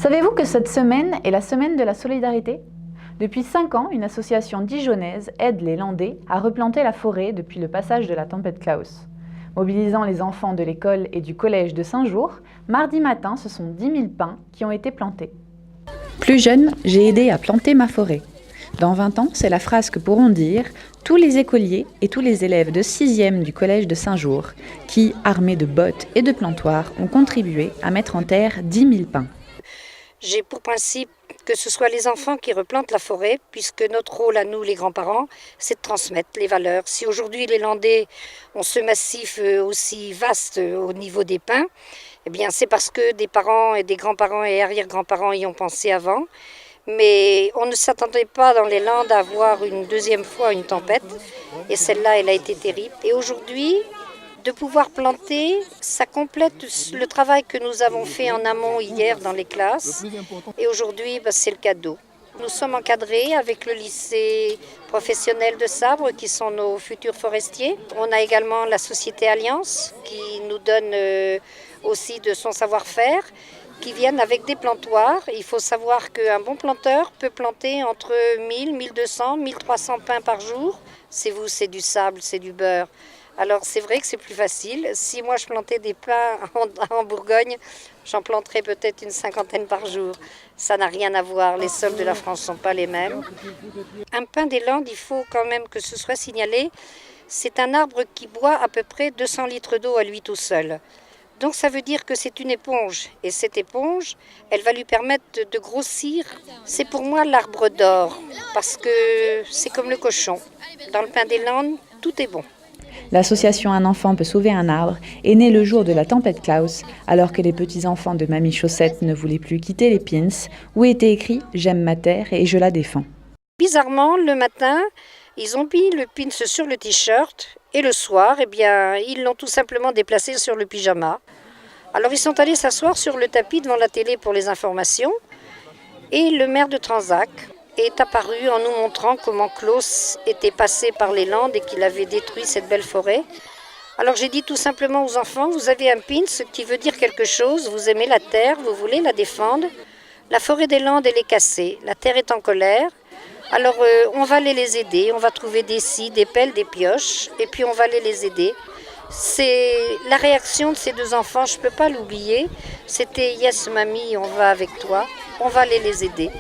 Savez-vous que cette semaine est la semaine de la solidarité? Depuis 5 ans, une association dijonnaise aide les Landais à replanter la forêt depuis le passage de la tempête Klaus. Mobilisant les enfants de l'école et du collège de Saint-Jour, mardi matin, ce sont 10 000 pins qui ont été plantés. Plus jeune, j'ai aidé à planter ma forêt. Dans 20 ans, c'est la phrase que pourront dire tous les écoliers et tous les élèves de 6e du collège de Saint-Jour qui, armés de bottes et de plantoirs, ont contribué à mettre en terre 10 000 pins. J'ai pour principe que ce soit les enfants qui replantent la forêt, puisque notre rôle à nous, les grands-parents, c'est de transmettre les valeurs. Si aujourd'hui les Landais ont ce massif aussi vaste au niveau des pins, eh bien c'est parce que des parents et des grands-parents et arrière-grands-parents y ont pensé avant. Mais on ne s'attendait pas dans les Landes à avoir une deuxième fois une tempête, et celle-là, elle a été terrible. Et aujourd'hui, de pouvoir planter, ça complète le travail que nous avons fait en amont hier dans les classes. Et aujourd'hui, c'est le cadeau. Nous sommes encadrés avec le lycée professionnel de Sabre, qui sont nos futurs forestiers. On a également la société Alliance, qui nous donne aussi de son savoir-faire, qui viennent avec des plantoirs. Il faut savoir qu'un bon planteur peut planter entre 1000, 1200, 1300 pins par jour. C'est vous, c'est du sable, c'est du beurre. Alors c'est vrai que c'est plus facile. Si moi je plantais des pins en Bourgogne, j'en planterais peut-être une 50aine par jour. Ça n'a rien à voir, les sols de la France ne sont pas les mêmes. Un pin des Landes, il faut quand même que ce soit signalé, c'est un arbre qui boit à peu près 200 litres d'eau à lui tout seul. Donc ça veut dire que c'est une éponge. Et cette éponge, elle va lui permettre de grossir. C'est pour moi l'arbre d'or, parce que c'est comme le cochon. Dans le pin des Landes, tout est bon. L'association Un enfant peut sauver un arbre est née le jour de la tempête Klaus, alors que les petits-enfants de Mamie Chaussette ne voulaient plus quitter les pins, où était écrit « J'aime ma terre et je la défends ». Bizarrement, le matin, ils ont mis le pins sur le t-shirt et le soir, ils l'ont tout simplement déplacé sur le pyjama. Alors ils sont allés s'asseoir sur le tapis devant la télé pour les informations et le maire de Tranzac est apparu en nous montrant comment Klaus était passé par les Landes et qu'il avait détruit cette belle forêt. Alors j'ai dit tout simplement aux enfants, vous avez un pins qui veut dire quelque chose, vous aimez la terre, vous voulez la défendre. La forêt des Landes, elle est cassée, la terre est en colère. Alors on va aller les aider, on va trouver des scies, des pelles, des pioches, et puis on va aller les aider. C'est la réaction de ces deux enfants, je ne peux pas l'oublier. C'était « Yes, mamie, on va avec toi, on va aller les aider ».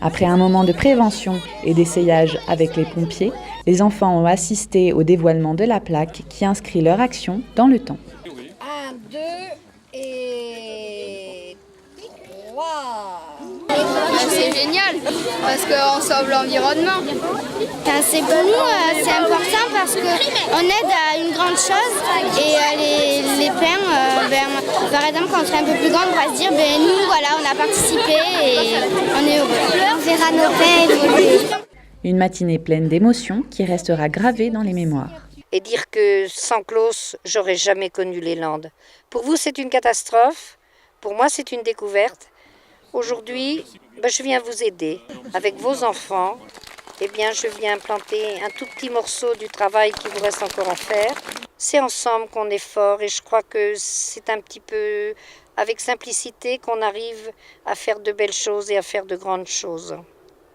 Après un moment de prévention et d'essayage avec les pompiers, les enfants ont assisté au dévoilement de la plaque qui inscrit leur action dans le temps. 1, 2 et 3. C'est génial parce qu'on sauve l'environnement. C'est pour nous, c'est important parce qu'on aide à une grande chose et les pins, par exemple, quand on serait un peu plus grand, on va se dire, nous, voilà, on a participé et on est heureux. On verra nos pins évoluer. Une matinée pleine d'émotions qui restera gravée dans les mémoires. Et dire que sans Klaus, j'aurais jamais connu les Landes. Pour vous, c'est une catastrophe. Pour moi, c'est une découverte. Aujourd'hui, je viens vous aider. Avec vos enfants, je viens planter un tout petit morceau du travail qui vous reste encore à faire. C'est ensemble qu'on est fort et je crois que c'est un petit peu avec simplicité qu'on arrive à faire de belles choses et à faire de grandes choses.